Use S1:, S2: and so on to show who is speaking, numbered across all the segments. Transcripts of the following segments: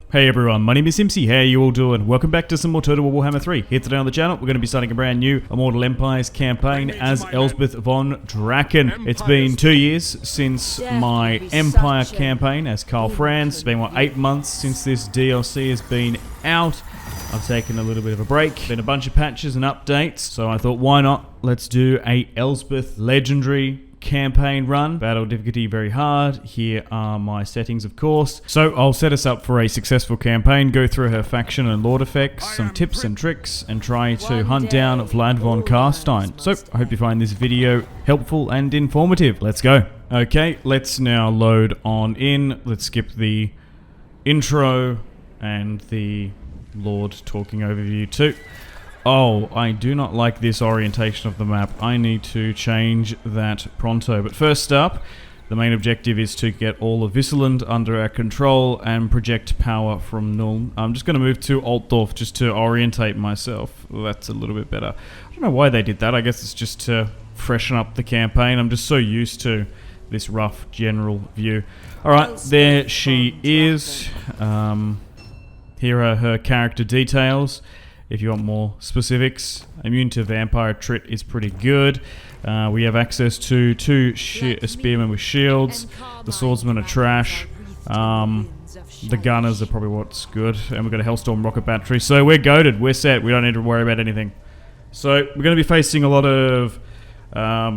S1: Hey everyone, my name is Simsy. How you all doing? Welcome back to some more Total War Warhammer 3. Here today on the channel, we're going to be starting a brand new Immortal Empires campaign as Elspeth von Draken. It's been 2 years since my Empire campaign as Karl Franz. It's been, 8 months since this DLC has been out. I've taken a little bit of a break. Been a bunch of patches and updates, so I thought, why not? Let's do a Elspeth Legendary campaign run. Battle difficulty very hard. Here are my settings, of course. So I'll set us up for a successful campaign, go through her faction and lord effects, some tips and tricks, and try to hunt down Vlad von Carstein. So I hope you find this video helpful and informative. Let's go. Okay, let's now load on in. Let's skip the intro and the Lord talking overview too. Oh, I do not like this orientation of the map. I need to change that pronto. But first up, the main objective is to get all of Visseland under our control and project power from Null. I'm just going to move to Altdorf just to orientate myself. That's a little bit better. I don't know why they did that. I guess it's just to freshen up the campaign. I'm just so used to this rough general view. Alright, there she is. Here are her character details. If you want more specifics, immune to vampire trait is pretty good. We have access to two spearmen with shields. The swordsmen are trash. The gunners are probably what's good. And we've got a Hellstorm rocket battery. So we're goated. We're set. We don't need to worry about anything. So we're going to be facing a lot of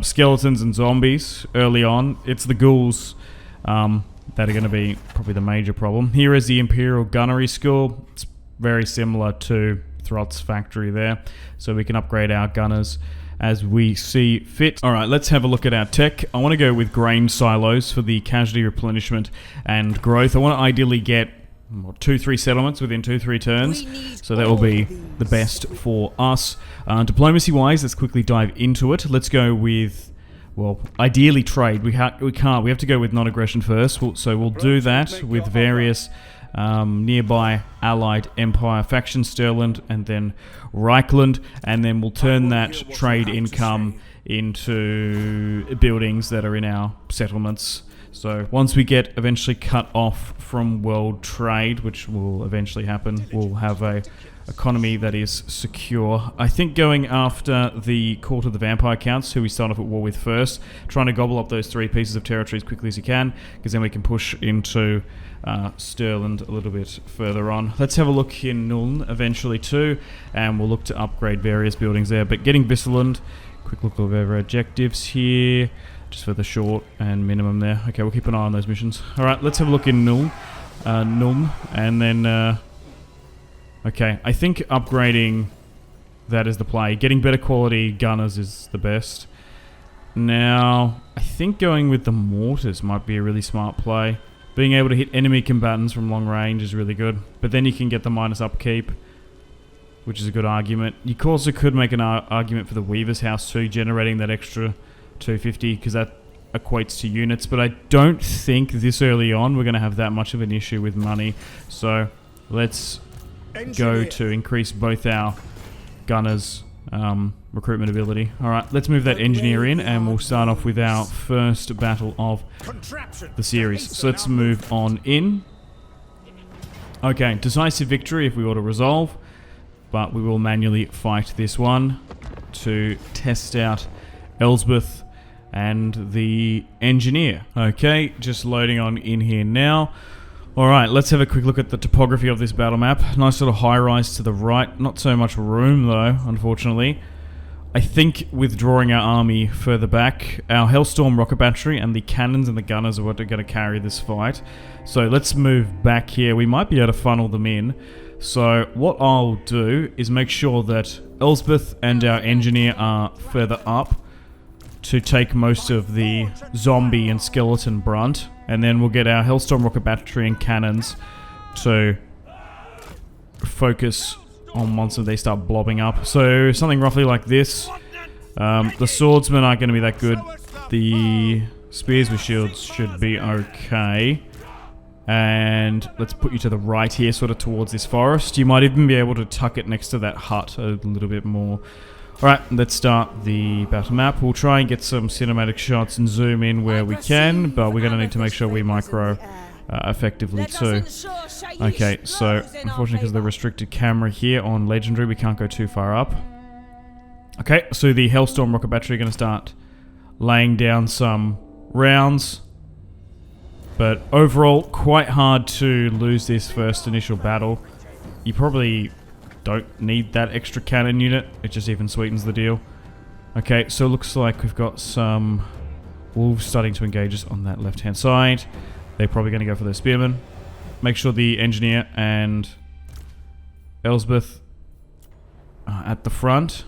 S1: skeletons and zombies early on. It's the ghouls that are going to be probably the major problem. Here is the Imperial Gunnery School. It's very similar to Throt's factory there, so we can upgrade our gunners as we see fit. Alright, let's have a look at our tech. I want to go with grain silos for the casualty replenishment and growth. I want to ideally get 2-3 settlements within 2-3 turns, so that will be the best for us. Diplomacy wise, let's quickly dive into it. Let's go with, well, ideally trade. We have to go with non-aggression first, so we'll do that with various nearby allied empire factions, Stirland and then Reichland, and then we'll turn that trade income into buildings that are in our settlements. So once we get eventually cut off from world trade, which will eventually happen, we'll have a economy that is secure. I think going after the Court of the Vampire Counts, who we start off at war with first, trying to gobble up those 3 pieces of territory as quickly as you can, because then we can push into Stirland a little bit further on. Let's have a look in Nuln eventually too, and we'll look to upgrade various buildings there. But getting Visseland, quick look over objectives here, just for the short and minimum there. Okay, we'll keep an eye on those missions. Alright, let's have a look in Nuln, and then okay, I think upgrading that is the play. Getting better quality gunners is the best. Now, I think going with the mortars might be a really smart play. Being able to hit enemy combatants from long range is really good. But then you can get the minus upkeep, which is a good argument. You also could make an argument for the Weaver's House too, generating that extra 250, because that equates to units. But I don't think this early on we're going to have that much of an issue with money. So let's go to increase both our gunners' recruitment ability. Alright, let's move that engineer in, and we'll start off with our first battle of the series. So let's move on in. Okay, decisive victory if we were to resolve, but we will manually fight this one to test out Elspeth and the engineer. Okay, just loading on in here now. Alright, let's have a quick look at the topography of this battle map. Nice little high rise to the right. Not so much room though, unfortunately. I think withdrawing our army further back, our Hellstorm rocket battery and the cannons and the gunners are what are going to carry this fight. So let's move back here. We might be able to funnel them in. So what I'll do is make sure that Elspeth and our engineer are further up to take most of the zombie and skeleton brunt, and then we'll get our Hellstorm rocket battery and cannons to focus on once they start blobbing up. So something roughly like this. The swordsmen aren't going to be that good. The spears with shields should be okay. And let's put you to the right here, sort of towards this forest. You might even be able to tuck it next to that hut a little bit more. Alright, let's start the battle map. We'll try and get some cinematic shots and zoom in where we can, but we're going to need to make sure we micro effectively too. Okay, so unfortunately because of the restricted camera here on Legendary, we can't go too far up. Okay, so the Hellstorm rocket battery are going to start laying down some rounds. But overall, quite hard to lose this first initial battle. You probably don't need that extra cannon unit. It just even sweetens the deal. Okay, so it looks like we've got some wolves starting to engage us on that left-hand side. They're probably going to go for their spearmen. Make sure the engineer and Elspeth are at the front.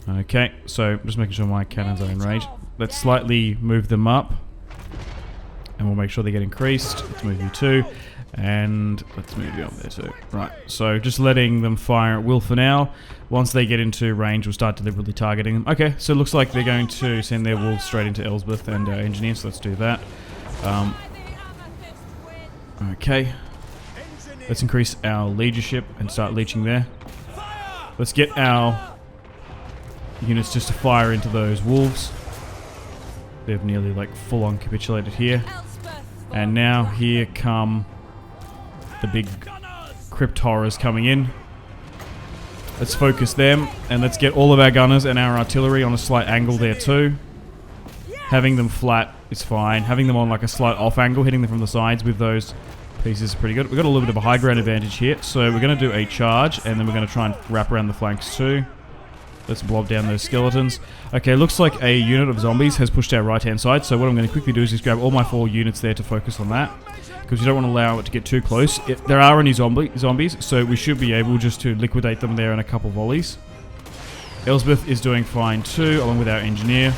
S1: Okay, so just making sure my cannons are in range. Let's slightly move them up. And we'll make sure they get increased. Let's move you 2. And let's move you up there too. Right, so just letting them fire at will for now. Once they get into range, we'll start deliberately targeting them. Okay, so it looks like they're going to send their wolves straight into Elspeth and our engineer, so let's do that. Okay. Let's increase our leadership and start leeching there. Let's get our units just to fire into those wolves. They've nearly like full-on capitulated here. And now here come the big crypt horrors coming in. Let's focus them and let's get all of our gunners and our artillery on a slight angle there too. Having them flat is fine. Having them on like a slight off angle, hitting them from the sides with those pieces is pretty good. We've got a little bit of a high ground advantage here, so we're going to do a charge and then we're going to try and wrap around the flanks too. Let's blob down those skeletons. Okay, looks like a unit of zombies has pushed our right-hand side, so what I'm going to quickly do is just grab all my 4 units there to focus on that, because you don't want to allow it to get too close. If there are any zombies, so we should be able just to liquidate them there in a couple volleys. Elspeth is doing fine too, along with our engineer.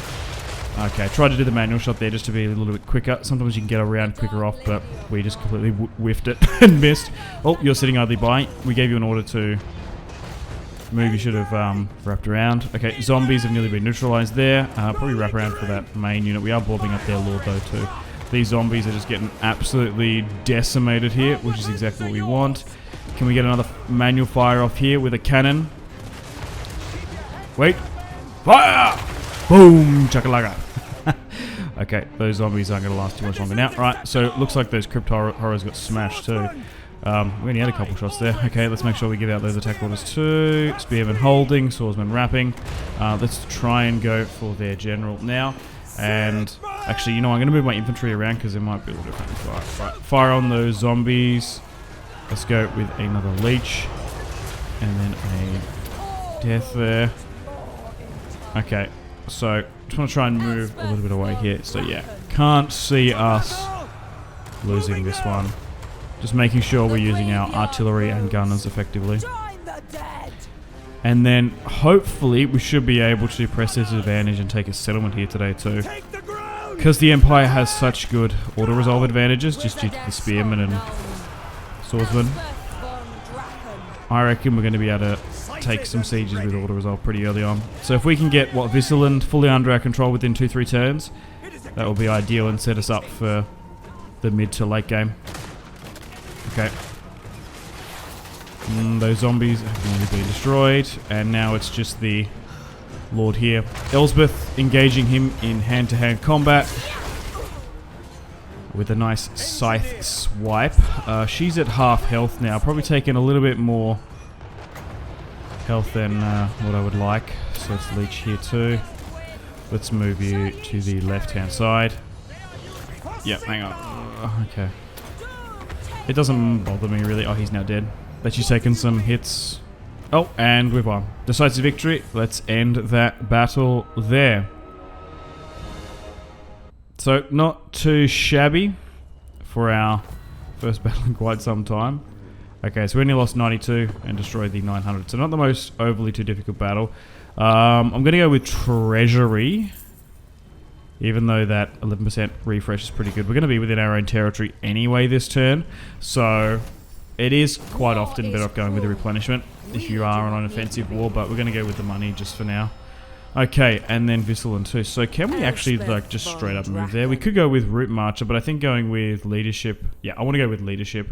S1: Okay, try to do the manual shot there just to be a little bit quicker. Sometimes you can get a round quicker off, but we just completely whiffed it and missed. Oh, you're sitting idly by. We gave you an order to move. You should have wrapped around. Okay, zombies have nearly been neutralized there. Probably wrap around for that main unit. We are blobbing up their lord though too. These zombies are just getting absolutely decimated here, which is exactly what we want. Can we get another manual fire off here with a cannon? Wait. Fire! Boom! Chakalaka. Okay, those zombies aren't going to last too much longer now. Right, so it looks like those crypt horrors got smashed too. We only had a couple shots there. Okay, let's make sure we give out those attack orders too. Spearmen holding, swordsman wrapping. Let's try and go for their general now. And actually, you know, I'm going to move my infantry around because there might be a little different fire. Right, fire on those zombies. Let's go with another leech. And then a death there. Okay, so just want to try and move a little bit away here. So yeah, can't see us losing this one. Just making sure we're using our artillery and gunners effectively. And then hopefully we should be able to press this advantage and take a settlement here today too. Because the Empire has such good auto-resolve advantages, just due to the spearmen and swordsmen. I reckon we're going to be able to take some sieges with auto-resolve pretty early on. So if we can get, Visseland fully under our control within 2-3 turns, that will be ideal and set us up for the mid to late game. Okay. Those zombies have nearly been destroyed, and now it's just the Lord here. Elspeth engaging him in hand-to-hand combat with a nice scythe swipe. She's at half health now, probably taking a little bit more health than what I would like. So let's leech here too. Let's move you to the left-hand side. Yep, hang on. Okay. It doesn't bother me really. Oh, he's now dead. But she's taken some hits. Oh, and we've won. Decisive victory. Let's end that battle there. So, not too shabby for our first battle in quite some time. Okay, so we only lost 92 and destroyed the 900. So not the most overly too difficult battle. I'm going to go with Treasury. Even though that 11% refresh is pretty good. We're going to be within our own territory anyway this turn. So it is quite often better off going with the replenishment if you are on an offensive war. But we're going to go with the money just for now. Okay, and then Visseland too. So can we actually like just straight up move there? We could go with Route Marcher, but I think going with Leadership. Yeah, I want to go with Leadership.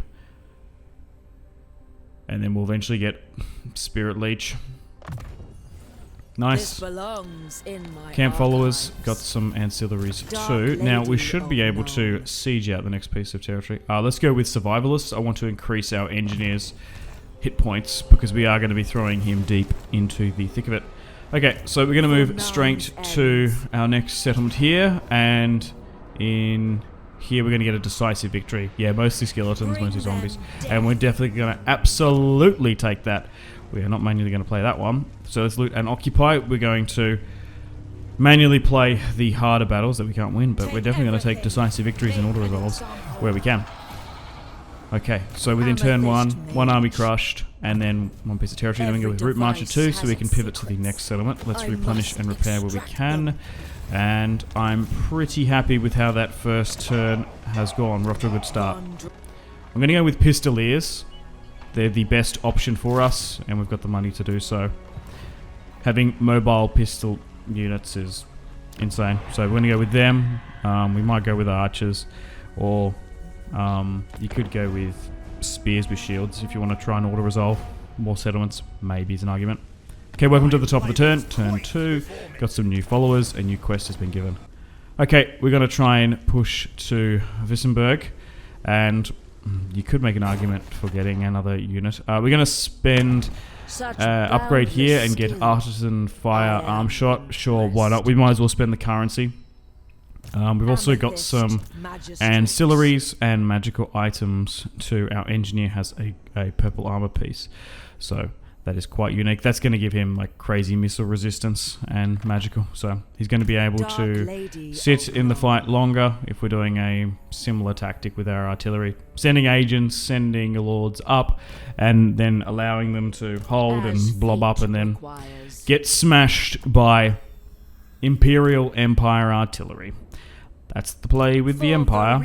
S1: And then we'll eventually get Spirit Leech. Nice. Camp followers got some ancillaries too. Now we should be able to siege out the next piece of territory. Let's go with survivalists. I want to increase our engineers' hit points because we are going to be throwing him deep into the thick of it. Okay, so we're going to move straight to our next settlement here, and in here we're going to get a decisive victory. Yeah, mostly skeletons, mostly zombies, and we're definitely going to absolutely take that. We are not manually going to play that one. So let's loot and occupy. We're going to manually play the harder battles that we can't win, but we're definitely going to take decisive victories and auto resolves where we can. Okay, so within turn one army crushed, and then one piece of territory. Then we go with Route Marcher 2, so we can pivot to the next settlement. Let's replenish and repair where we can. And I'm pretty happy with how that first turn has gone. We're off to a good start. I'm going to go with Pistoliers. They're the best option for us, and we've got the money to do so. Having mobile pistol units is insane, so we're going to go with them. We might go with archers, or you could go with spears with shields if you want to try and auto-resolve. More settlements, maybe, is an argument. Okay, welcome to the top of the turn. Turn 2. Got some new followers. A new quest has been given. Okay, we're going to try and push to Wissenberg, and you could make an argument for getting another unit. We're going to spend upgrade here and get artisan fire arm shot. Sure, why not? We might as well spend the currency. We've also got some ancillaries and magical items too. Our engineer has a purple armor piece, so that is quite unique. That's going to give him like crazy missile resistance and magical, so he's going to be able to sit in the fight longer if we're doing a similar tactic with our artillery. Sending agents, sending lords up, and then allowing them to hold and blob up and then get smashed by Imperial Empire artillery. That's the play with the Empire.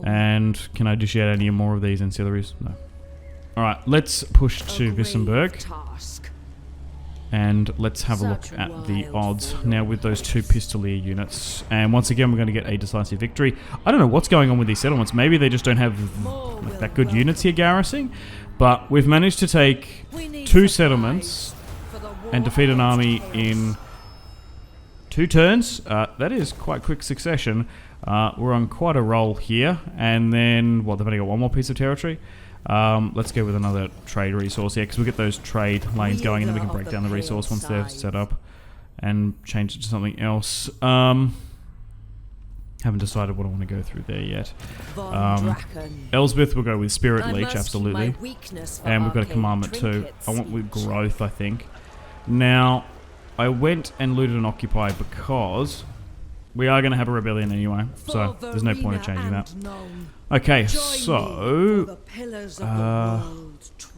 S1: And can I dish out any more of these ancillaries? No. Alright, let's push to Wissenberg. And let's have a look at the odds now with those 2 Pistolier units. And once again, we're going to get a decisive victory. I don't know what's going on with these settlements. Maybe they just don't have like, that good units here garrisoning. But we've managed to take 2 settlements and defeat an army in 2 turns. That is quite quick succession. We're on quite a roll here. And then, they've only got 1 more piece of territory. Let's go with another trade resource here, because we'll get those trade lanes going, and then we can break down the resource once they're set up and change it to something else. Haven't decided what I want to go through there yet. Elspeth, we'll go with Spirit Leech, absolutely. And we've got a commandment too. I want with growth, I think. Now, I went and looted and occupied because we are going to have a rebellion anyway, so there's no point in changing that. Okay, so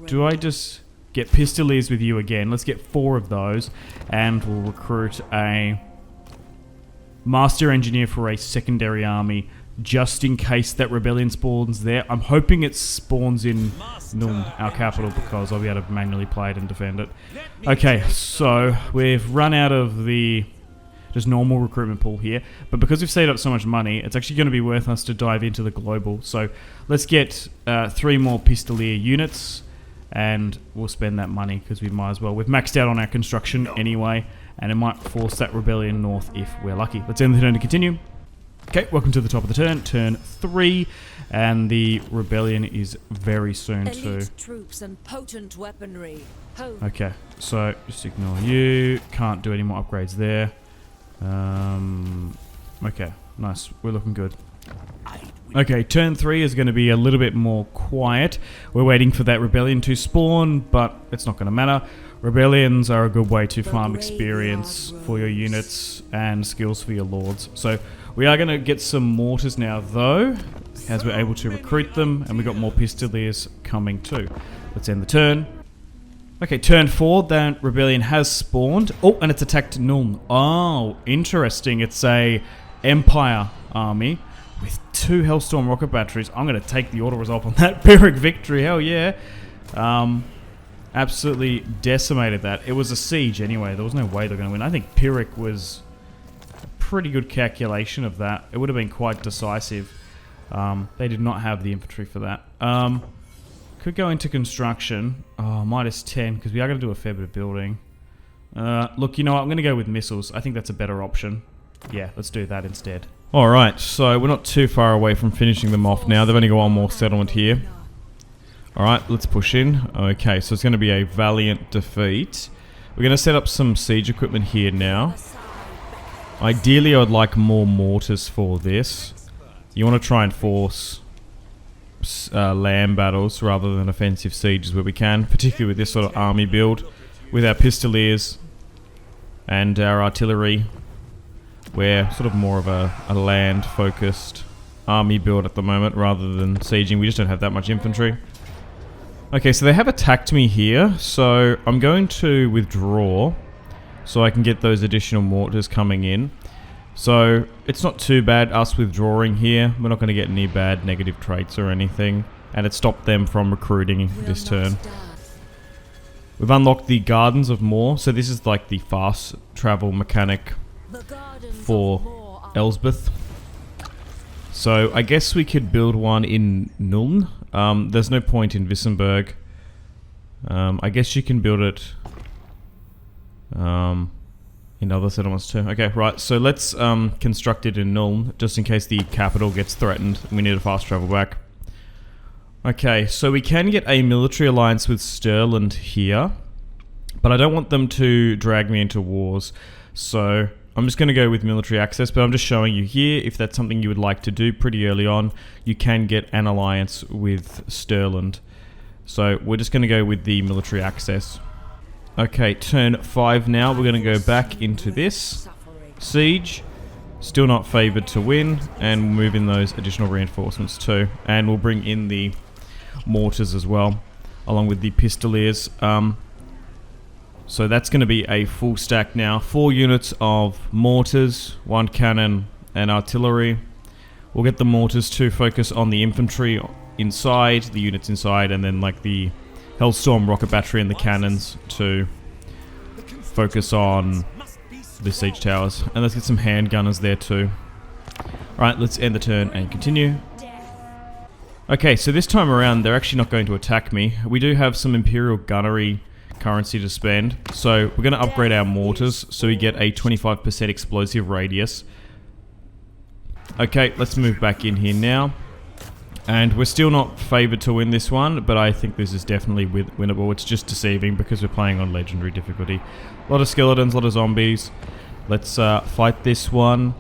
S1: do I just get Pistoliers with you again? Let's get 4 of those, and we'll recruit a Master Engineer for a secondary army, just in case that rebellion spawns there. I'm hoping it spawns in Nuln, our capital, because I'll be able to manually play it and defend it. Okay, so we've run out of the just normal recruitment pool here, but because we've saved up so much money, it's actually going to be worth us to dive into the global. So let's get 3 more Pistolier units, and we'll spend that money because we might as well. We've maxed out on our construction anyway, and it might force that rebellion north if we're lucky. Let's end the turn to continue. Okay, welcome to the top of the turn, turn 3, and the rebellion is very soon too.
S2: Troops and potent weaponry.
S1: Okay, so just ignore you. Can't do any more upgrades there. Okay, nice. We're looking good. Okay, turn 3 is going to be a little bit more quiet. We're waiting for that rebellion to spawn, but it's not going to matter. Rebellions are a good way to farm experience for your units and skills for your lords. So we are going to get some mortars now, though, as we're able to recruit them, and we've got more Pistoliers coming too. Let's end the turn. Okay, turn 4, that rebellion has spawned. Oh, and it's attacked Nuln. Oh, interesting. It's a Empire army with 2 Hellstorm rocket batteries. I'm going to take the auto resolve on that Pyrrhic victory. Hell yeah. Absolutely decimated that. It was a siege anyway. There was no way they're going to win. I think Pyrrhic was a pretty good calculation of that. It would have been quite decisive. They did not have the infantry for that. Could go into construction. Oh, -10, because we are going to do a fair bit of building. Look, you know what? I'm going to go with missiles. I think that's a better option. Yeah, let's do that instead. Alright, so we're not too far away from finishing them off now. They've only got one more settlement here. Alright, let's push in. Okay, so it's going to be a valiant defeat. We're going to set up some siege equipment here now. Ideally, I would like more mortars for this. You want to try and force land battles rather than offensive sieges where we can, particularly with this sort of army build. With our pistoliers and our artillery, we're sort of more of a land-focused army build at the moment rather than sieging. We just don't have that much infantry. Okay, so they have attacked me here, so I'm going to withdraw so I can get those additional mortars coming in. So it's not too bad us withdrawing here. We're not going to get any bad negative traits or anything, and it stopped them from recruiting this turn. We've unlocked the Gardens of Moor, so this is like the fast travel mechanic for Elspeth. So I guess we could build one in Nuln. There's no point in Wissenberg. I guess you can build it in other settlements too. Okay, right, so let's construct it in Nuln, just in case the capital gets threatened and we need to fast travel back. Okay, so we can get a military alliance with Stirland here, but I don't want them to drag me into wars, so I'm just going to go with military access, but I'm just showing you here, if that's something you would like to do pretty early on, you can get an alliance with Stirland. So we're just going to go with the military access. Okay, turn 5 now, we're going to go back into this siege. Still not favoured to win, and we'll move in those additional reinforcements too. And we'll bring in the mortars as well, along with the pistoliers. So that's going to be a full stack now. 4 units of mortars, 1 cannon and artillery. We'll get the mortars to focus on the infantry inside, the units inside, and then like the Hellstorm rocket battery and the cannons to focus on the siege towers. And let's get some handgunners there too. Alright, let's end the turn and continue. Okay, so this time around they're actually not going to attack me. We do have some Imperial gunnery currency to spend, so we're going to upgrade our mortars so we get a 25% explosive radius. Okay, let's move back in here now. And we're still not favoured to win this one, but I think this is definitely winnable. It's just deceiving because we're playing on legendary difficulty. A lot of skeletons, a lot of zombies. Let's fight this one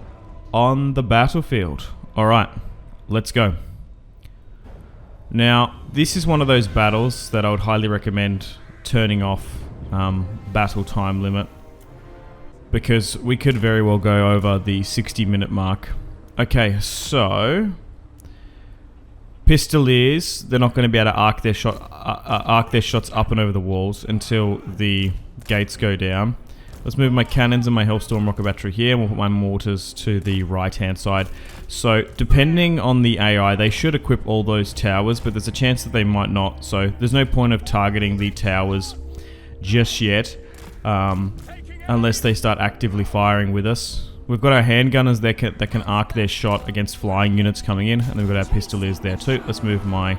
S1: on the battlefield. Alright, let's go. Now, this is one of those battles that I would highly recommend turning off battle time limit, because we could very well go over the 60-minute mark. Okay, so pistoliers, they're not going to be able to arc their shots up and over the walls until the gates go down. Let's move my cannons and my Hellstorm rocket battery here, and we'll put my mortars to the right-hand side. So, depending on the AI, they should equip all those towers, but there's a chance that they might not. So, there's no point of targeting the towers just yet, unless they start actively firing with us. We've got our handgunners that can arc their shot against flying units coming in, and we've got our pistoliers there too. Let's move my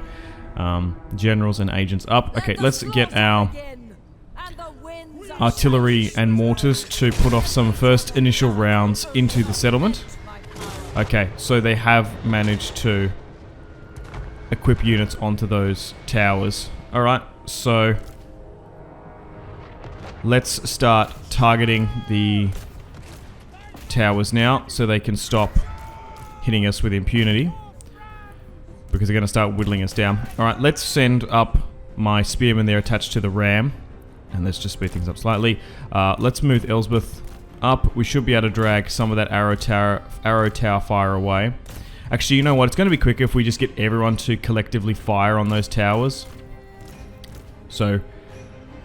S1: generals and agents up. Okay, let's get our artillery and mortars to put off some first initial rounds into the settlement. Okay, so they have managed to equip units onto those towers. Alright, so let's start targeting the towers now so they can stop hitting us with impunity, because they're going to start whittling us down. Alright, let's send up my spearmen there attached to the ram, and let's just speed things up slightly. Let's move Elspeth up. We should be able to drag some of that arrow tower fire away. Actually, you know what? It's going to be quicker if we just get everyone to collectively fire on those towers. So,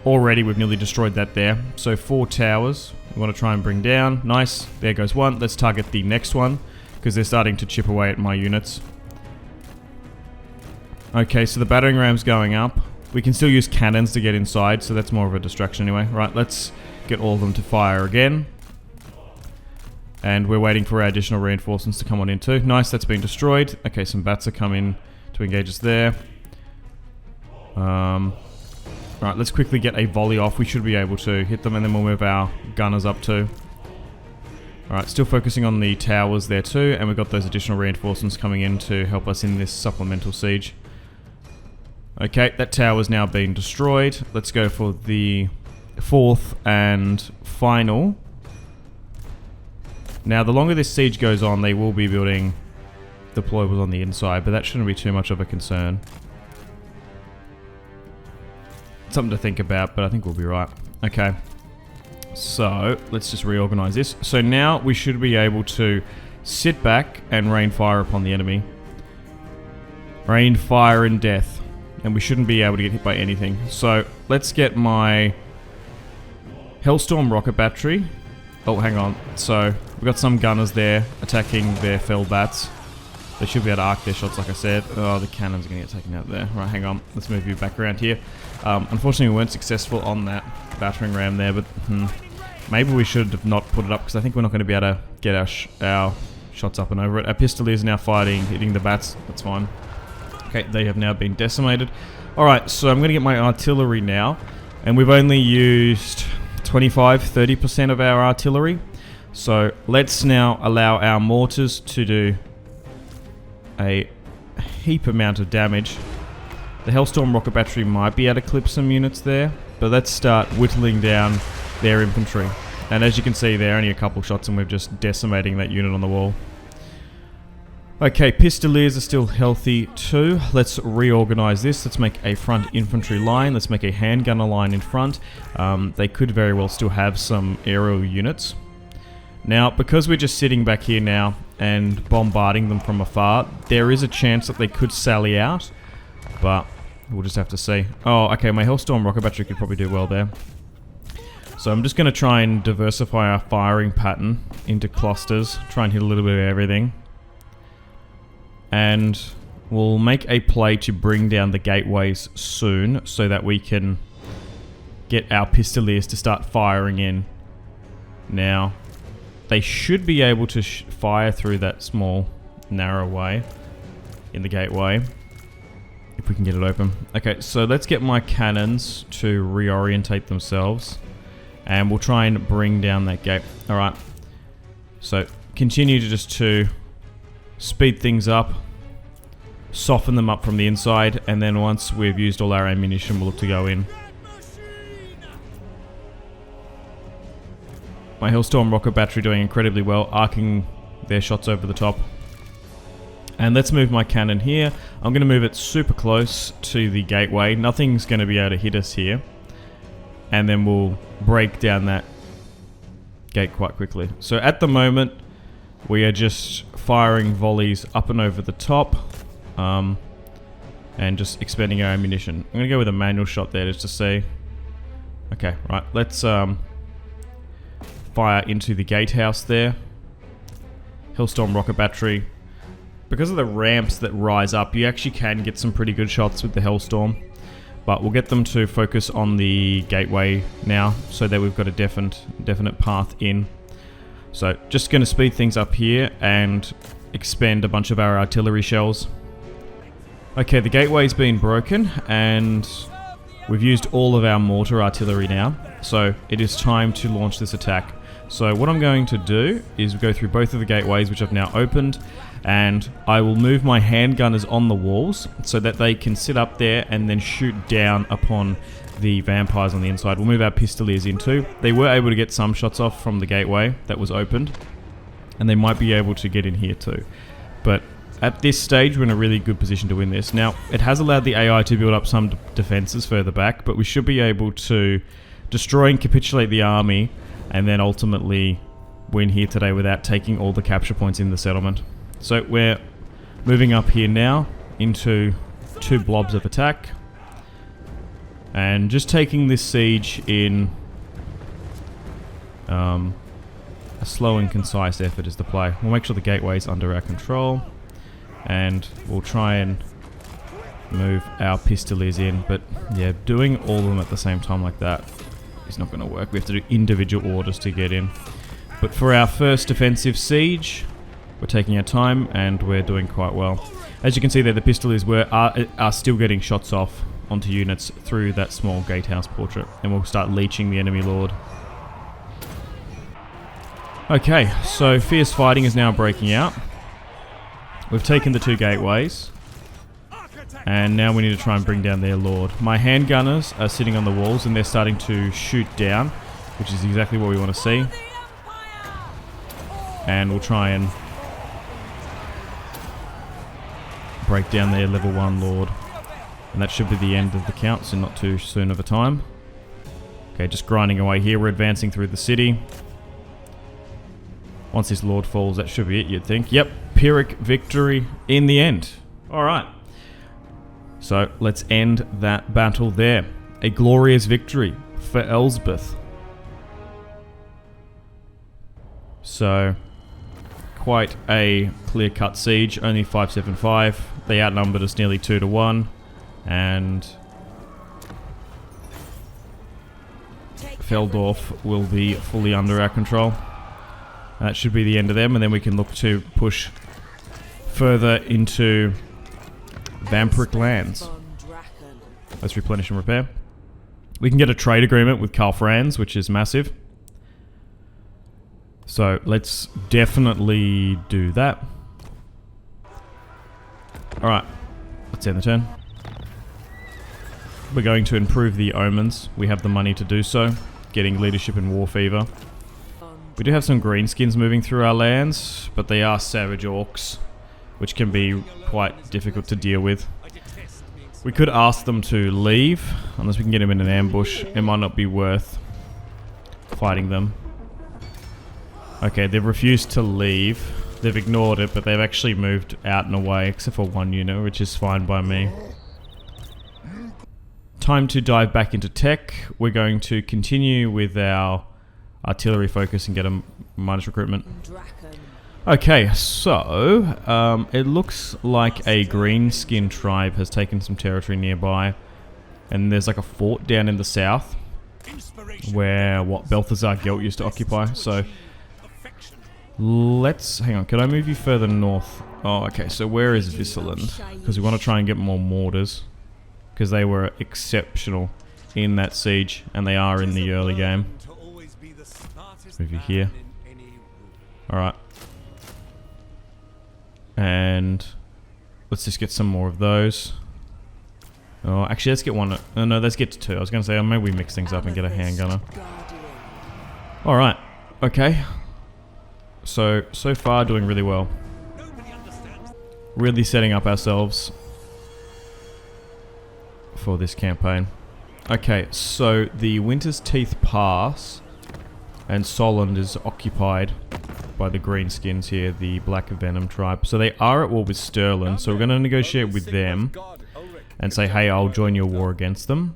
S1: already we've nearly destroyed that there. So 4 towers we want to try and bring down. Nice. There goes one. Let's target the next one, because they're starting to chip away at my units. Okay, so the battering ram's going up. We can still use cannons to get inside, so that's more of a distraction anyway. Right, let's get all of them to fire again. And we're waiting for our additional reinforcements to come on in too. Nice, that's been destroyed. Okay, some bats are coming to engage us there. Alright, let's quickly get a volley off. We should be able to hit them, and then we'll move our gunners up too. Alright, still focusing on the towers there too, and we've got those additional reinforcements coming in to help us in this supplemental siege. Okay, that tower's now been destroyed. Let's go for the fourth and final. Now, the longer this siege goes on, they will be building deployables on the inside, but that shouldn't be too much of a concern. Something to think about, but I think we'll be right. Okay. So, let's just reorganize this. So now we should be able to sit back and rain fire upon the enemy. Rain fire and death. And we shouldn't be able to get hit by anything. So, let's get my Hellstorm rocket battery. Oh, hang on. So, we've got some gunners there attacking their fell bats. They should be able to arc their shots, like I said. Oh, the cannon's going to get taken out there. Right, hang on. Let's move you back around here. Unfortunately, we weren't successful on that battering ram there, but maybe we should have not put it up, because I think we're not going to be able to get our shots up and over it. Our pistoliers are now fighting, hitting the bats. That's fine. Okay, they have now been decimated. Alright, so I'm going to get my artillery now. And we've only used 25-30% of our artillery. So let's now allow our mortars to do a heap amount of damage. The Hellstorm rocket battery might be able to clip some units there, but let's start whittling down their infantry. And as you can see, they're only a couple shots and we're just decimating that unit on the wall. Okay, pistoliers are still healthy too. Let's reorganize this. Let's make a front infantry line. Let's make a handgunner line in front. They could very well still have some aerial units. Now, because we're just sitting back here now and bombarding them from afar, there is a chance that they could sally out, but we'll just have to see. Oh, okay, my Hellstorm rocket battery could probably do well there. So I'm just going to try and diversify our firing pattern into clusters, try and hit a little bit of everything. And we'll make a play to bring down the gateways soon so that we can get our pistoliers to start firing in. Now, they should be able to fire through that small, narrow way in the gateway, if we can get it open. Okay, so let's get my cannons to reorientate themselves, and we'll try and bring down that gate. Alright, so continue to just speed things up, soften them up from the inside, and then once we've used all our ammunition, we'll look to go in. My Hellstorm rocket battery doing incredibly well, arcing their shots over the top. And let's move my cannon here. I'm going to move it super close to the gateway. Nothing's going to be able to hit us here. And then we'll break down that gate quite quickly. So at the moment, we are just firing volleys up and over the top. And just expending our ammunition. I'm going to go with a manual shot there just to see. Okay, right. Let's fire into the gatehouse there. Hellstorm rocket battery. Because of the ramps that rise up, you actually can get some pretty good shots with the Hellstorm. But we'll get them to focus on the gateway now, so that we've got a definite path in. So just going to speed things up here and expend a bunch of our artillery shells. Okay, the gateway's been broken and we've used all of our mortar artillery now. So it is time to launch this attack. So what I'm going to do is go through both of the gateways, which I've now opened, and I will move my handgunners on the walls so that they can sit up there and then shoot down upon the vampires on the inside. We'll move our pistoliers in too. They were able to get some shots off from the gateway that was opened, and they might be able to get in here too. But at this stage, we're in a really good position to win this. Now, it has allowed the AI to build up some defenses further back, but we should be able to destroy and capitulate the army and then ultimately win here today without taking all the capture points in the settlement. So we're moving up here now into 2 blobs of attack. And just taking this siege in a slow and concise effort is the play. We'll make sure the gateway's under our control. And we'll try and move our pistoliers in. But yeah, doing all of them at the same time like that is not going to work. We have to do individual orders to get in. But for our first defensive siege, we're taking our time and we're doing quite well. As you can see there, the pistoliers are still getting shots off onto units through that small gatehouse portrait, and we'll start leeching the enemy lord. Okay, so fierce fighting is now breaking out. We've taken the 2 gateways, and now we need to try and bring down their lord. My handgunners are sitting on the walls, and they're starting to shoot down, which is exactly what we want to see. And we'll try and break down their level 1 lord. And that should be the end of the count, so not too soon of a time. Okay, just grinding away here. We're advancing through the city. Once this lord falls, that should be it, you'd think. Yep, Pyrrhic victory in the end. Alright. So, let's end that battle there. A glorious victory for Elspeth. So, quite a clear-cut siege. Only 575. They outnumbered us nearly 2-1. And Feldorf will be fully under our control. That should be the end of them, and then we can look to push further into Vampiric lands. Let's replenish and repair. We can get a trade agreement with Karl Franz, which is massive. So let's definitely do that. Alright, let's end the turn. We're going to improve the omens. We have the money to do so. Getting leadership and war fever. We do have some greenskins moving through our lands, but they are savage orcs, which can be quite difficult to deal with. We could ask them to leave, unless we can get them in an ambush. It might not be worth fighting them. Okay, they've refused to leave. They've ignored it, but they've actually moved out and away, except for 1 unit, which is fine by me. Time to dive back into tech. We're going to continue with our artillery focus and get a minus recruitment. Okay, so it looks like a greenskin tribe has taken some territory nearby, and there's like a fort down in the south where what Balthazar Gelt used to occupy. So let's hang on. Can I move you further north? Oh, okay. So where is Visseland? Because we want to try and get more mortars, because they were exceptional in that siege, and they are in the early game. Let's move you here. Alright. And let's just get some more of those. Oh, actually, let's get one. Oh, no, let's get to 2. I was going to say, oh, maybe we mix things up and get a handgunner. Alright. Okay. So far, doing really well. Really setting up ourselves for this campaign. Okay, so the Winter's Teeth Pass and Solent is occupied by the greenskins here, the Black Venom tribe. So they are at war with Stirland, so we're going to negotiate with them and say, hey, I'll join your war against them.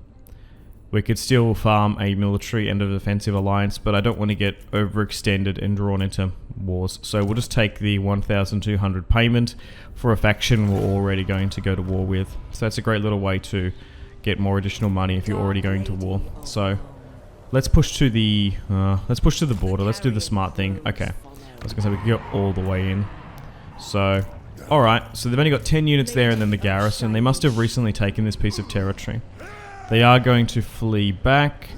S1: We could still farm a military and a defensive alliance, but I don't want to get overextended and drawn into wars. So we'll just take the 1,200 payment for a faction we're already going to go to war with. So that's a great little way to get more additional money if you're already going to war. So let's push to the border. Let's do the smart thing. Okay, I was gonna say we can go all the way in. So alright, so they've only got 10 units there and then the garrison. They must have recently taken this piece of territory. They are going to flee back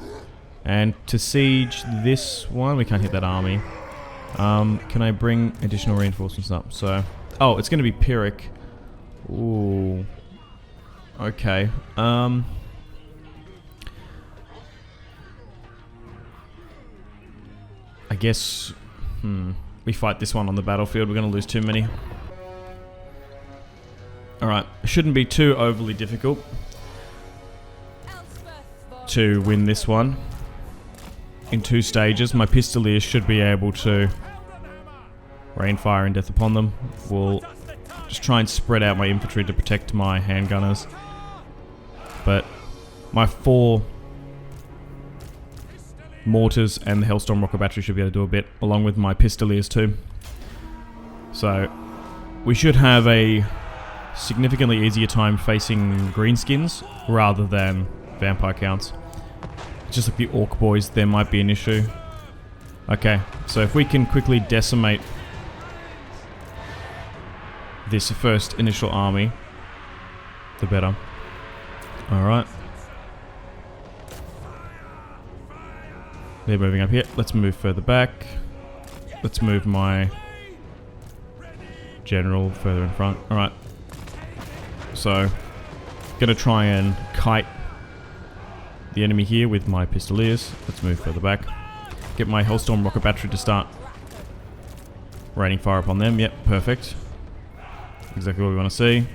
S1: and to siege this one. We can't hit that army. Can I bring additional reinforcements up? So, oh, it's going to be Pyrrhic. Ooh. Okay. I guess, we fight this one on the battlefield. We're going to lose too many. Alright, shouldn't be too overly difficult to win this one in 2 stages. My Pistoliers should be able to rain fire and death upon them. We'll just try and spread out my infantry to protect my handgunners. But my 4 mortars and the Hellstorm rocket battery should be able to do a bit, along with my Pistoliers too. So we should have a significantly easier time facing greenskins rather than vampire counts. It's just like the orc boys, there might be an issue. Okay, so if we can quickly decimate this first initial army, the better. Alright. They're moving up here. Let's move further back. Let's move my general further in front. Alright. So, gonna try and kite the enemy here with my pistoliers. Let's move further back. Get my Hellstorm rocket battery to start raining fire upon them. Yep, perfect. Exactly what we want to see.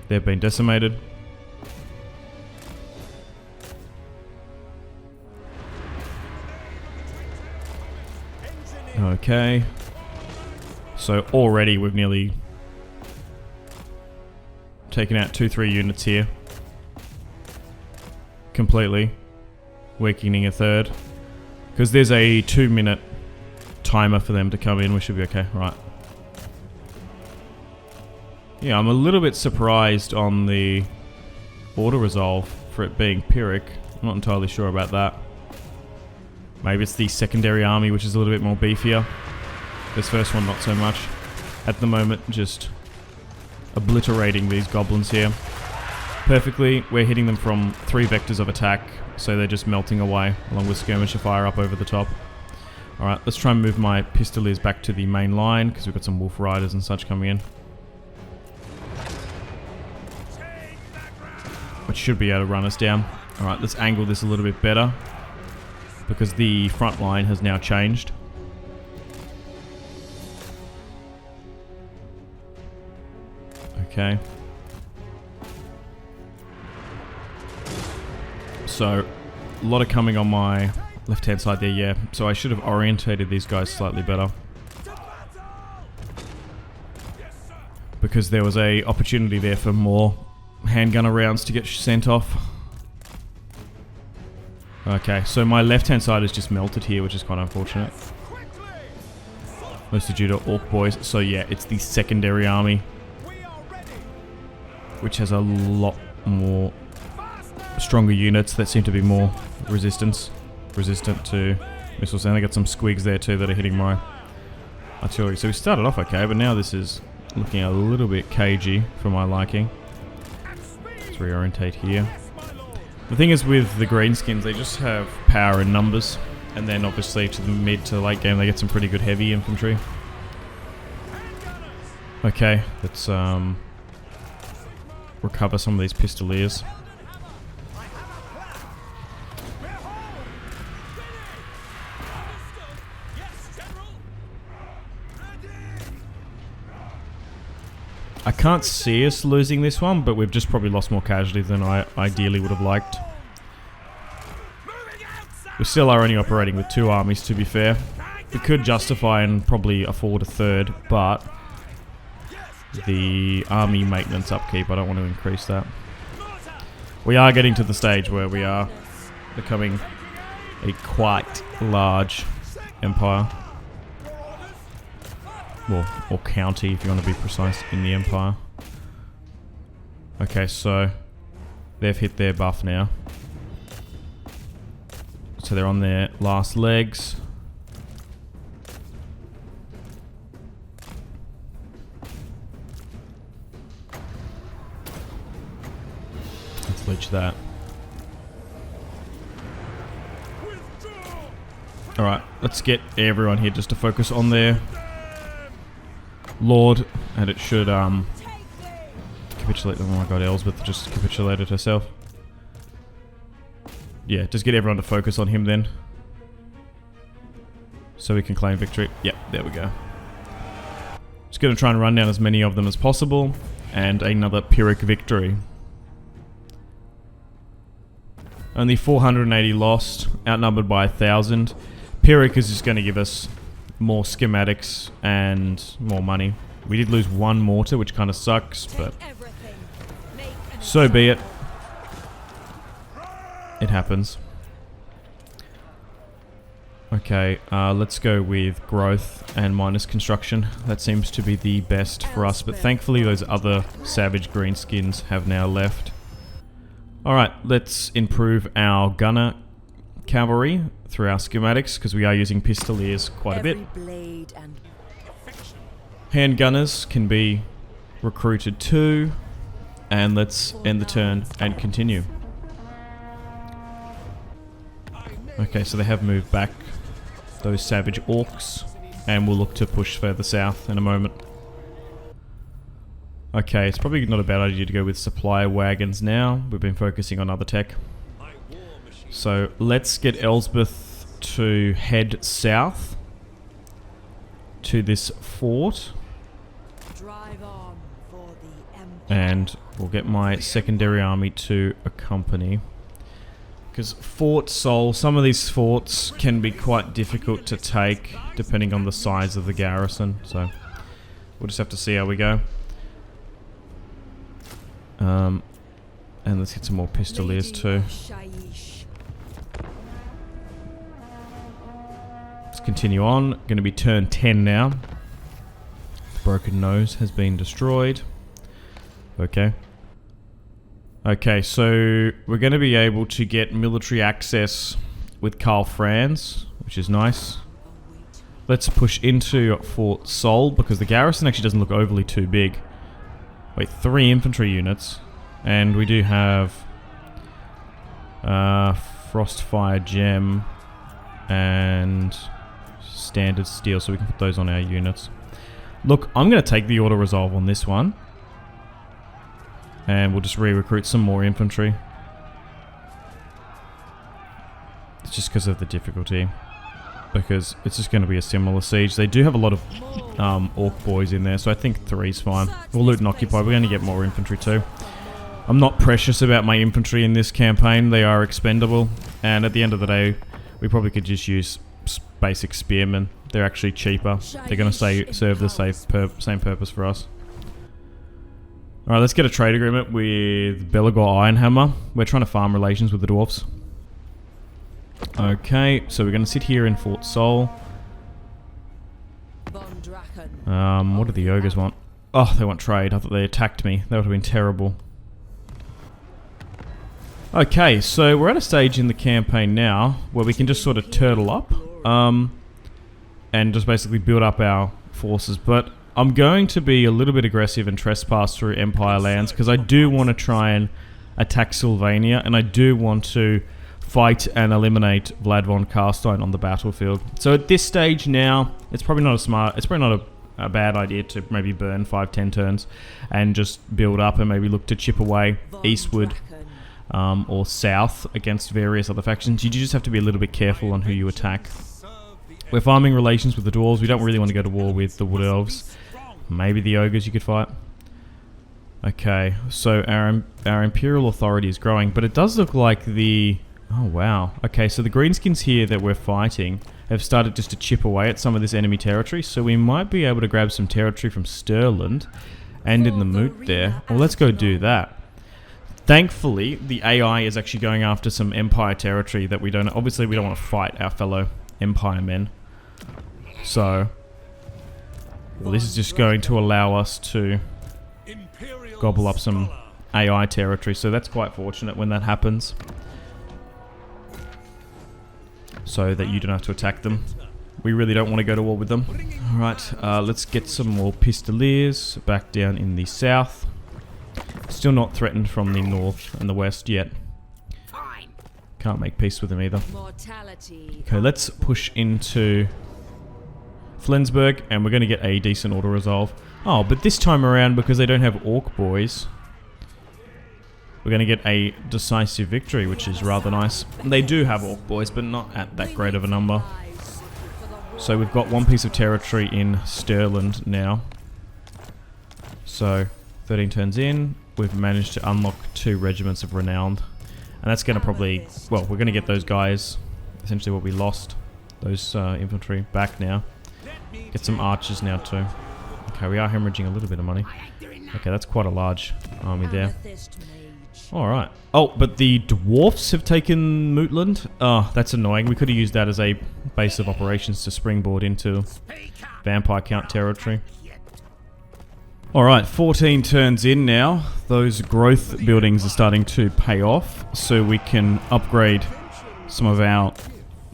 S1: They've been decimated. Okay. So already we've nearly taken out 2-3 units here. Completely. Weakening a third. Because there's a 2-minute timer for them to come in. We should be okay. Right. Yeah, I'm a little bit surprised on the auto-resolve for it being Pyrrhic. I'm not entirely sure about that. Maybe it's the secondary army, which is a little bit more beefier. This first one, not so much. At the moment, just obliterating these goblins here. Perfectly, we're hitting them from 3 vectors of attack, so they're just melting away, along with skirmisher fire up over the top. Alright, let's try and move my pistoliers back to the main line, because we've got some wolf riders and such coming in. Which should be able to run us down. Alright, let's angle this a little bit better, because the front line has now changed. Okay. So, a lot of coming on my left-hand side there, yeah. So I should have orientated these guys slightly better. Because there was a opportunity there for more handgunner rounds to get sent off. Okay, so my left-hand side is just melted here, which is quite unfortunate. Mostly due to Orc boys. So yeah, it's the secondary army, which has a lot more stronger units that seem to be more resistant to missiles. And I got some squigs there too that are hitting my artillery. So we started off okay, but now this is looking a little bit cagey for my liking. Let's reorientate here. The thing is with the greenskins, they just have power in numbers, and then obviously to the mid to late game they get some pretty good heavy infantry. Okay, let's recover some of these pistoliers. I can't see us losing this one, but we've just probably lost more casualties than I ideally would have liked. We still are only operating with 2 armies, to be fair. We could justify and probably afford a third, but the army maintenance upkeep, I don't want to increase that. We are getting to the stage where we are becoming a quite large empire. Well, or county, if you want to be precise, in the empire. Okay, so they've hit their buff now. So they're on their last legs. Let's leech that. Alright, let's get everyone here just to focus on their Lord, and it should capitulate. Oh my god, Elspeth just capitulated herself. Yeah, just get everyone to focus on him then, so we can claim victory. Yep, there we go. Just gonna try and run down as many of them as possible, and another Pyrrhic victory. Only 480 lost, outnumbered by 1,000. Pyrrhic is just gonna give us more schematics and more money. We did lose 1 mortar, which kind of sucks, but so be it. It happens. Okay, let's go with growth and minus construction. That seems to be the best for us, but thankfully those other savage greenskins have now left. Alright, let's improve our gunner cavalry through our schematics, because we are using pistoliers quite a bit. Handgunners can be recruited 2. And let's end the turn and continue. Okay, so they have moved back those savage orcs. And we'll look to push further south in a moment. Okay, it's probably not a bad idea to go with supply wagons now. We've been focusing on other tech. So let's get Elspeth to head south to this fort.
S2: Drive on for the Empire.
S1: And we'll get my secondary army to accompany. Because Fort Sol, some of these forts can be quite difficult to take depending on the size of the garrison. So we'll just have to see how we go. And let's get some more pistoliers too. Let's continue on. Going to be turn 10 now. The broken nose has been destroyed. Okay. Okay, so we're going to be able to get military access with Karl Franz, which is nice. Let's push into Fort Sol, because the garrison actually doesn't look overly too big. Wait, 3 infantry units. And we do have Frostfire Gem and Standard Steel, so we can put those on our units. Look, I'm going to take the auto-resolve on this one. And we'll just re-recruit some more infantry. It's just because of the difficulty. Because it's just going to be a similar siege. They do have a lot of orc boys in there, so I think 3's fine. We'll loot and occupy. We're going to get more infantry too. I'm not precious about my infantry in this campaign. They are expendable. And at the end of the day, we probably could just use basic spearmen. They're actually cheaper. They're going to serve the same purpose for us. Alright, let's get a trade agreement with Belagor Ironhammer. We're trying to farm relations with the dwarfs. Okay, so we're going to sit here in Fort Sol. What do the ogres want? Oh, they want trade. I thought they attacked me. That would have been terrible. Okay, so we're at a stage in the campaign now where we can just sort of turtle up and just basically build up our forces. But I'm going to be a little bit aggressive and trespass through Empire lands because I do want to try and attack Sylvania, and I do want to fight and eliminate Vlad von Carstein on the battlefield. So at this stage now, it's probably not a bad idea to maybe burn 5-10 turns and just build up and maybe look to chip away eastward or south against various other factions. You just have to be a little bit careful on who you attack. We're farming relations with the dwarves. We don't really want to go to war with the wood elves. Maybe the ogres you could fight. Okay, so our imperial authority is growing, but it does look like the... Oh wow. Okay, so the greenskins here that we're fighting have started just to chip away at some of this enemy territory, so we might be able to grab some territory from Stirland and in the moot there. Well, let's go do that. Thankfully, the AI is actually going after some Empire territory that we don't... Obviously, we don't want to fight our fellow Empire men. So... Well, this is just going to allow us to gobble up some AI territory, so that's quite fortunate when that happens. So that you don't have to attack them. We really don't want to go to war with them. Alright, let's get some more pistoliers back down in the south. Still not threatened from the north and the west yet. Can't make peace with them either. Okay, let's push into Flensburg, and we're going to get a decent auto-resolve. Oh, but this time around, because they don't have orc boys, we're going to get a decisive victory, which is rather nice. They do have orc boys, but not at that great of a number. So we've got one piece of territory in Stirland now. So 13 turns in, we've managed to unlock 2 regiments of Renowned. And that's going to probably... Well, we're going to get those guys, essentially what we lost, those infantry, back now. Get some archers now too. Okay, we are hemorrhaging a little bit of money. Okay, that's quite a large army there. Alright. Oh, but the dwarfs have taken Mootland. Oh, that's annoying. We could have used that as a base of operations to springboard into Vampire Count territory. Alright, 14 turns in now. Those growth buildings are starting to pay off, so we can upgrade some of our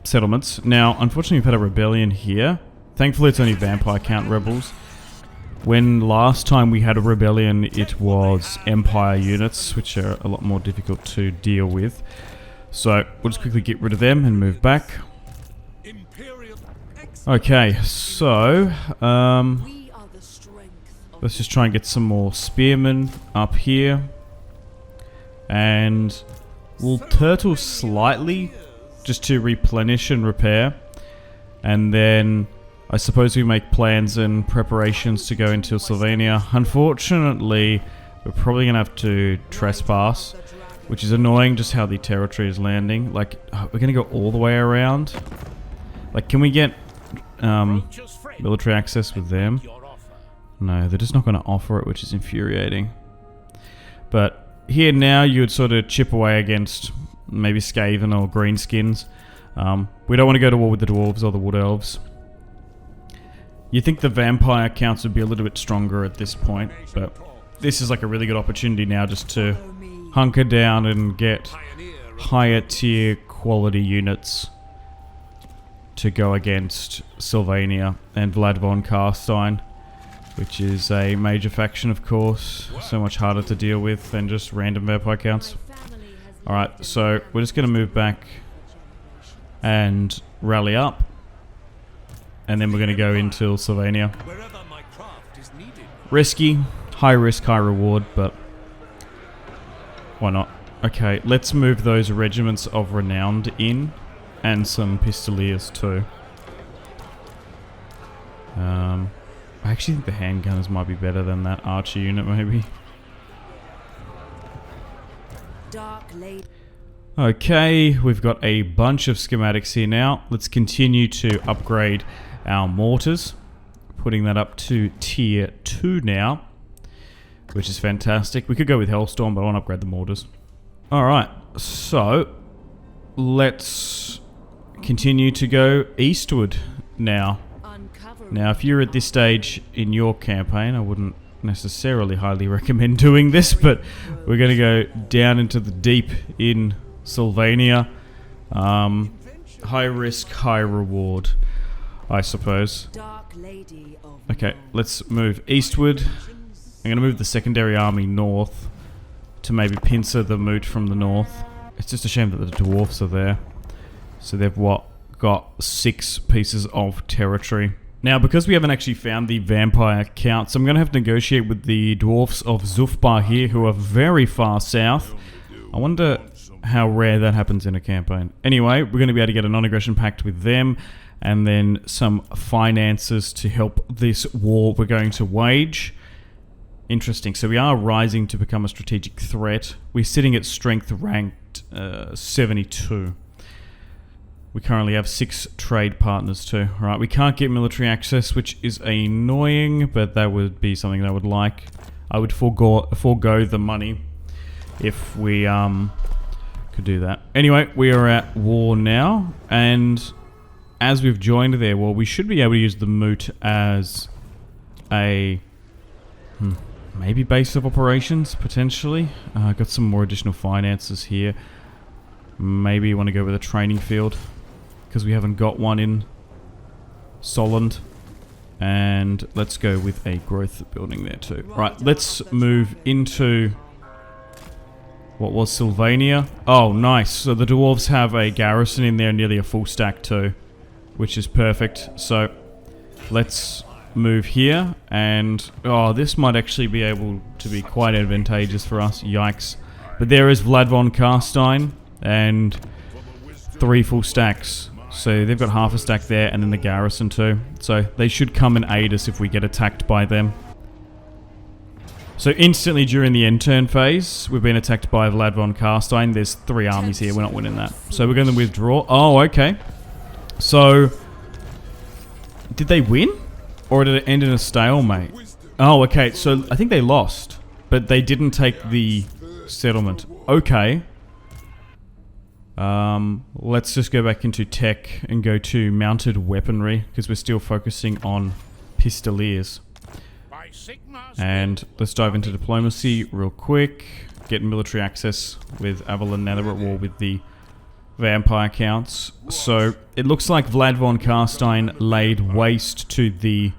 S1: settlements. Now, unfortunately, we've had a rebellion here. Thankfully, it's only Vampire Count rebels. When last time we had a rebellion, it was Empire units, which are a lot more difficult to deal with. So we'll just quickly get rid of them and move back. Okay, so let's just try and get some more spearmen up here. And we'll turtle slightly just to replenish and repair. And then I suppose we make plans and preparations to go into Sylvania. Unfortunately, we're probably going to have to trespass, which is annoying just how the territory is landing. Like, we're going to go all the way around. Like, can we get military access with them? No, they're just not going to offer it, which is infuriating. But here now, you would sort of chip away against maybe Skaven or Greenskins. We don't want to go to war with the Dwarves or the Wood Elves. You think the vampire counts would be a little bit stronger at this point, but this is like a really good opportunity now just to hunker down and get higher tier quality units to go against Sylvania and Vlad von Carstein, which is a major faction, of course. So much harder to deal with than just random vampire counts. Alright, so we're just going to move back and rally up. And then we're going to go into Sylvania. Risky, high risk, high reward, but why not? Okay, let's move those regiments of renowned in, and some pistoliers too. I actually think the handgunners might be better than that archer unit, maybe. Okay, we've got a bunch of schematics here now. Let's continue to upgrade our mortars. Putting that up to tier 2 now, which is fantastic. We could go with Hellstorm, but I want to upgrade the mortars. Alright, so let's continue to go eastward now. Now, if you're at this stage in your campaign, I wouldn't necessarily highly recommend doing this, but we're going to go down into the deep in Sylvania. High risk, high reward, I suppose. Okay, let's move eastward. I'm going to move the secondary army north to maybe pincer the moot from the north. It's just a shame that the dwarfs are there. So they've got 6 pieces of territory. Now, because we haven't actually found the vampire counts, I'm going to have to negotiate with the dwarfs of Zufbar here, who are very far south. I wonder how rare that happens in a campaign. Anyway, we're going to be able to get a non-aggression pact with them, and then some finances to help this war we're going to wage. Interesting. So we are rising to become a strategic threat. We're sitting at strength ranked 72. We currently have 6 trade partners too. Alright, we can't get military access, which is annoying, but that would be something that I would like. I would forego the money if we could do that. Anyway, we are at war now, and as we've joined their war, we should be able to use the moot as a maybe base of operations, potentially. Got some more additional finances here. Maybe you want to go with a training field, because we haven't got one in Solent. And let's go with a growth building there too. Right, let's move into what was Sylvania. Oh, nice. So the dwarves have a garrison in there, nearly a full stack too, which is perfect. So let's move here, and oh, this might actually be able to be quite advantageous for us. Yikes. But there is Vlad von Carstein and 3 full stacks. So they've got half a stack there, and then the garrison too. So they should come and aid us if we get attacked by them. So instantly during the end turn phase, we've been attacked by Vlad von Carstein. There's 3 armies here, we're not winning that. So we're going to withdraw. Oh, okay. So, did they win? Or did it end in a stalemate? Oh, okay, so I think they lost. But they didn't take the settlement. Okay. Let's just go back into tech and go to mounted weaponry, because we're still focusing on pistoliers. And let's dive into diplomacy real quick. Get military access with Avalon now that we're at war with the vampire counts. So it looks like Vlad von Carstein laid waste to the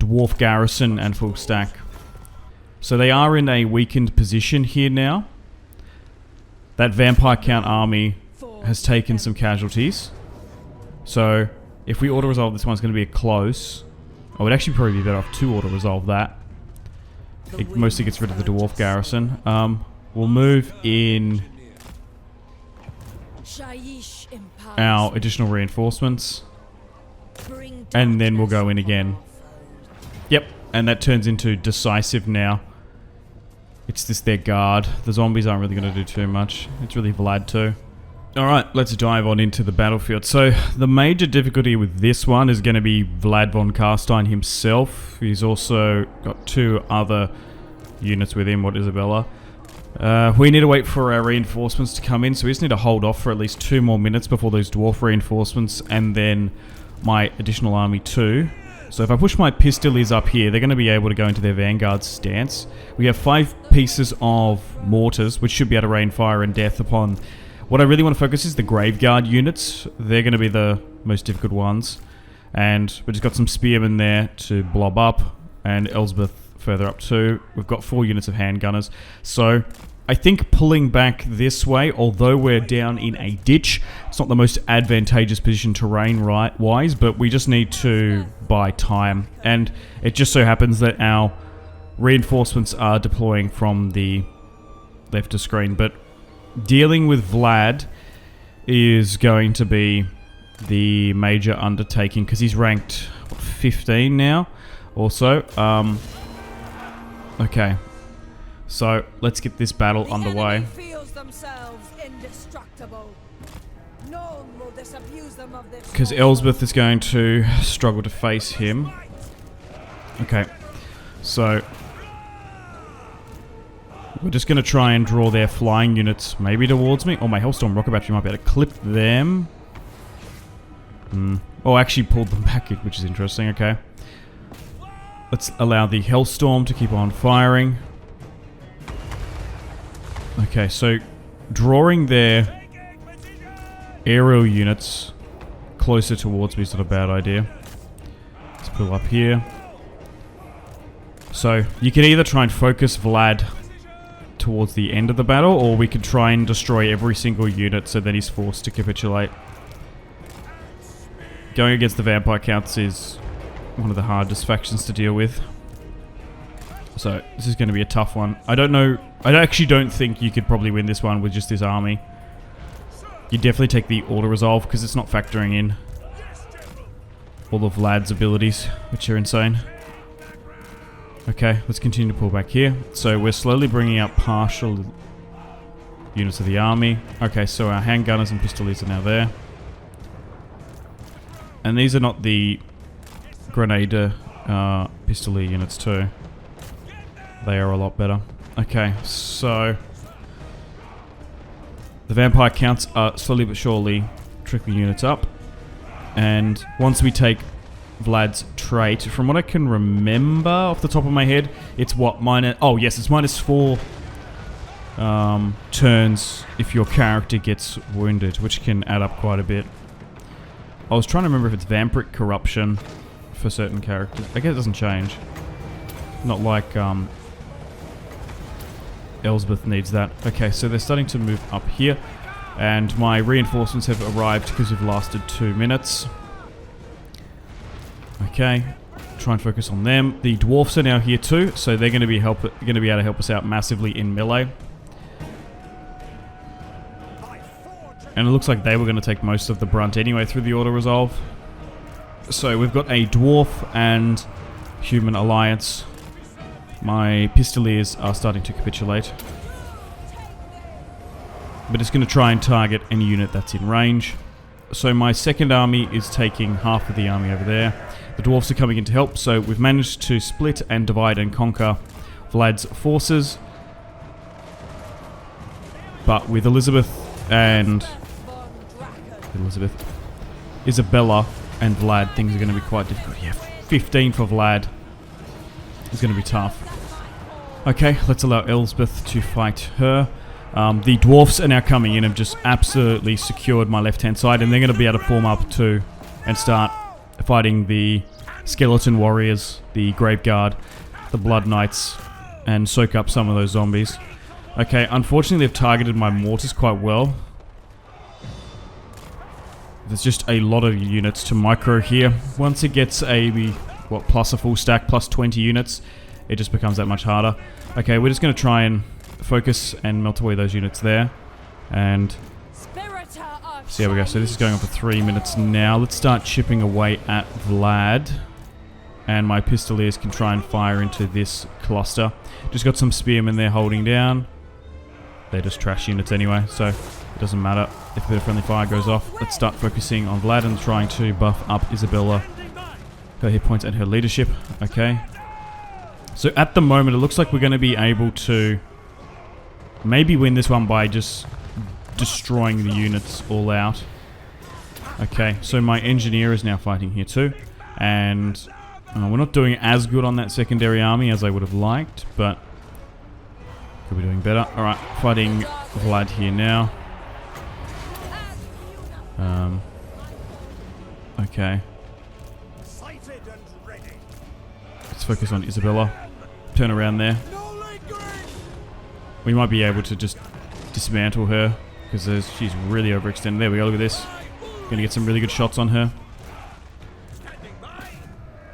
S1: dwarf garrison and full stack. So they are in a weakened position here now. That vampire count army has taken some casualties. So if we auto-resolve this one's going to be a close. I would actually probably be better off to auto-resolve that. It mostly gets rid of the dwarf garrison. We'll move in our additional reinforcements. And then we'll go in again. Yep, and that turns into decisive now. It's just their guard. The zombies aren't really going to do too much. It's really Vlad too. Alright, let's dive on into the battlefield. So, the major difficulty with this one is going to be Vlad von Carstein himself. He's also got 2 other units with him, Isabella. We need to wait for our reinforcements to come in, so we just need to hold off for at least 2 more minutes before those dwarf reinforcements, and then my additional army too. So if I push my Pistoliers up here, they're going to be able to go into their vanguard stance. We have 5 pieces of mortars, which should be able to rain fire and death upon... What I really want to focus is the Graveguard units. They're going to be the most difficult ones. And we've just got some spearmen there to blob up, and Elspeth further up too. We've got 4 units of handgunners. So I think pulling back this way, although we're down in a ditch, it's not the most advantageous position terrain-wise, but we just need to buy time. And it just so happens that our reinforcements are deploying from the left of screen, but dealing with Vlad is going to be the major undertaking, because he's ranked 15 now, also. Okay. So, let's get this battle underway. Because Elspeth is going to struggle to face him. Okay. So, we're just going to try and draw their flying units maybe towards me. Oh, my Hellstorm rocket battery might be able to clip them. Oh, I actually pulled them back, which is interesting. Okay. Let's allow the Hellstorm to keep on firing. Okay, so drawing their aerial units closer towards me is not a bad idea. Let's pull up here. So, you can either try and focus Vlad towards the end of the battle, or we could try and destroy every single unit so that he's forced to capitulate. Going against the vampire counts is one of the hardest factions to deal with. So, this is going to be a tough one. I don't know. I actually don't think you could probably win this one with just this army. You definitely take the auto-resolve because it's not factoring in all of Vlad's abilities, which are insane. Okay, let's continue to pull back here. So we're slowly bringing out partial units of the army. Okay, so our handgunners and pistoliers are now there. And these are not the Grenadier pistolier units too. They are a lot better. Okay, so the vampire counts are slowly but surely trickling units up. And once we take Vlad's trait, from what I can remember off the top of my head, it's what, minus... Oh yes, it's -4 turns if your character gets wounded, which can add up quite a bit. I was trying to remember if it's vampiric corruption for certain characters. I guess it doesn't change. Not like Elspeth needs that. Okay, so they're starting to move up here. And my reinforcements have arrived because we've lasted 2 minutes. Okay, try and focus on them. The dwarfs are now here too, so they're going to be able to help us out massively in melee. And it looks like they were going to take most of the brunt anyway through the auto-resolve. So we've got a dwarf and human alliance. My pistoliers are starting to capitulate. But it's going to try and target any unit that's in range. So my second army is taking half of the army over there. The dwarfs are coming in to help, so we've managed to split and divide and conquer Vlad's forces. But with Isabella and Vlad, things are going to be quite difficult. Yeah, 15 for Vlad. It's going to be tough. Okay, let's allow Elspeth to fight her. The dwarfs are now coming in and have just absolutely secured my left-hand side, and they're going to be able to form up too and start fighting the skeleton warriors, the grave guard, the blood knights, and soak up some of those zombies. Okay, unfortunately they've targeted my mortars quite well. There's just a lot of units to micro here. Once it gets plus a full stack, plus 20 units, it just becomes that much harder. Okay, we're just going to try and focus and melt away those units there. And so there we go. So this is going on for 3 minutes now. Let's start chipping away at Vlad. And my pistoliers can try and fire into this cluster. Just got some spearmen there holding down. They're just trash units anyway, so it doesn't matter if a bit of friendly fire goes off. Let's start focusing on Vlad and trying to buff up Isabella. Her hit points and her leadership. Okay. So at the moment, it looks like we're going to be able to maybe win this one by just destroying the units all out. Okay, so my engineer is now fighting here too. And we're not doing as good on that secondary army as I would have liked, but could be doing better. Alright, fighting Vlad here now. Okay. Let's focus on Isabella. Turn around there. We might be able to just dismantle her because she's really overextended. There we go, look at this. Gonna get some really good shots on her.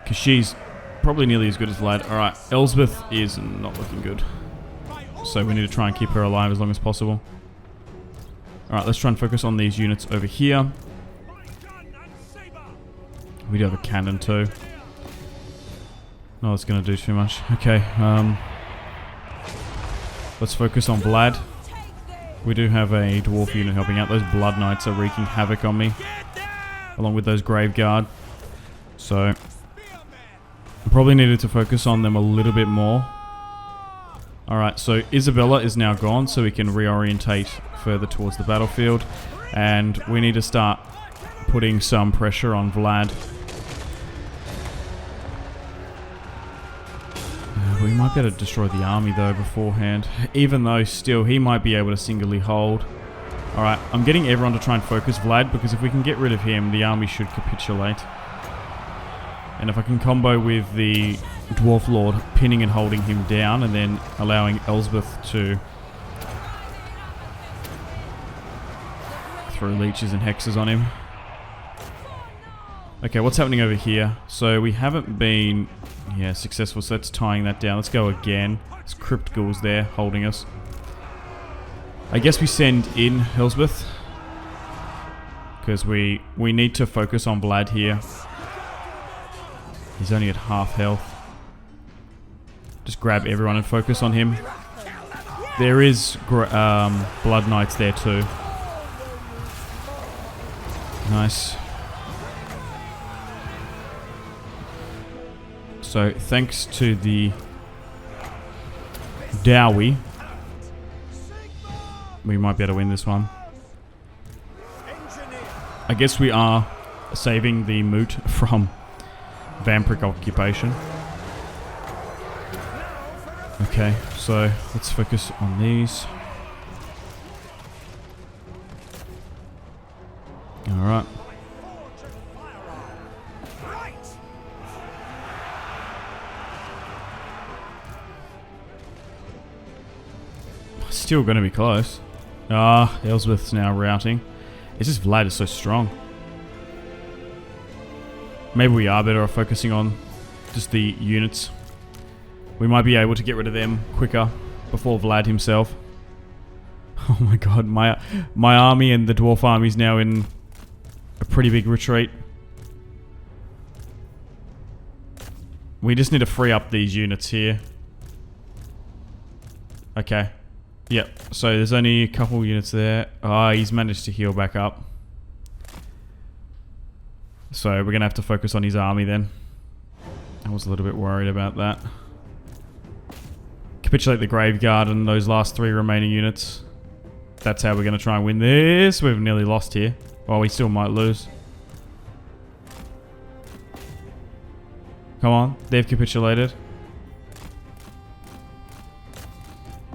S1: Because she's probably nearly as good as Vlad. Alright, Elspeth is not looking good. So we need to try and keep her alive as long as possible. Alright, let's try and focus on these units over here. We do have a cannon too. No, it's going to do too much. Okay, let's focus on Vlad. We do have a dwarf unit helping out. Those blood knights are wreaking havoc on me. Along with those grave guard. So I probably needed to focus on them a little bit more. Alright, so Isabella is now gone, so we can reorientate further towards the battlefield. And we need to start putting some pressure on Vlad. We might be able to destroy the army though beforehand. Even though still, he might be able to singly hold. Alright, I'm getting everyone to try and focus Vlad, because if we can get rid of him, the army should capitulate. And if I can combo with the Dwarf Lord pinning and holding him down, and then allowing Elspeth to throw leeches and hexes on him. Okay, what's happening over here? So we haven't been successful, so that's tying that down. Let's go again. There's Crypt Ghouls there holding us. I guess we send in Elspeth, because we need to focus on Vlad here. He's only at half health. Just grab everyone and focus on him. There is Blood Knights there too. Nice. So thanks to the Dowie, we might be able to win this one. I guess we are saving the moot from vampiric occupation. Okay, so let's focus on these. Alright. Still going to be close. Ah, Elspeth's now routing. It's just Vlad is so strong. Maybe we are better off focusing on just the units. We might be able to get rid of them quicker before Vlad himself. Oh my god, my army and the dwarf army is now in a pretty big retreat. We just need to free up these units here. Okay. Yep, so there's only a couple units there. Ah, he's managed to heal back up. So we're going to have to focus on his army then. I was a little bit worried about that. Capitulate the Grave Guard and those last 3 remaining units. That's how we're going to try and win this. We've nearly lost here. Well, we still might lose. Come on, they've capitulated.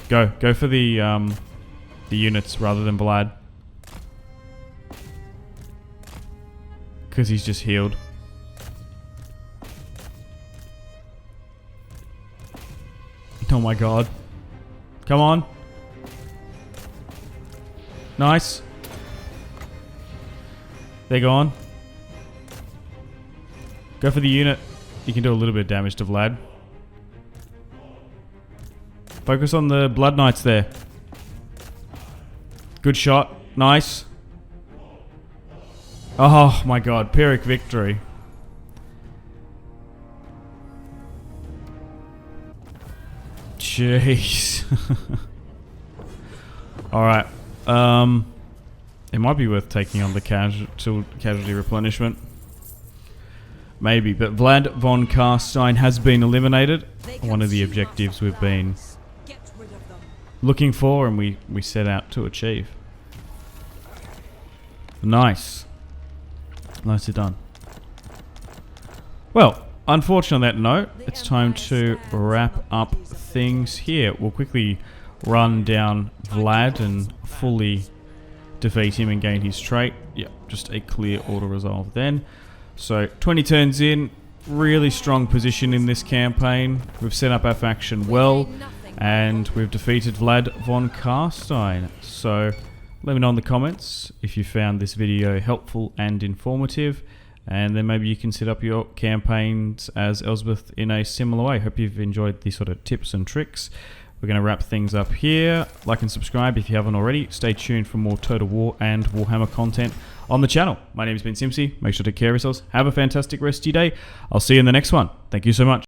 S1: Go for the units rather than Vlad. Because he's just healed. Oh my god. Come on. Nice. They're gone. Go for the unit. You can do a little bit of damage to Vlad. Focus on the Blood Knights there. Good shot. Nice. Oh my god. Pyrrhic victory. Jeez. Alright. It might be worth taking on the casualty replenishment. Maybe, but Vlad von Karstein has been eliminated. One of the objectives we've been looking for and we set out to achieve. Nice. Nicely done. Well, unfortunately on that note, it's time to wrap up things here. We'll quickly run down Vlad and fully defeat him and gain his trait. Yeah, just a clear auto resolve then. So 20 turns in, really strong position in this campaign. We've set up our faction well, and we've defeated Vlad von Karstein. So let me know in the comments if you found this video helpful and informative, and then maybe you can set up your campaigns as Elspeth in a similar way. Hope you've enjoyed these sort of tips and tricks. We're going to wrap things up here. Like and subscribe if you haven't already. Stay tuned for more Total War and Warhammer content on the channel. My name has been Simpsy. Make sure to take care of yourselves. Have a fantastic rest of your day. I'll see you in the next one. Thank you so much.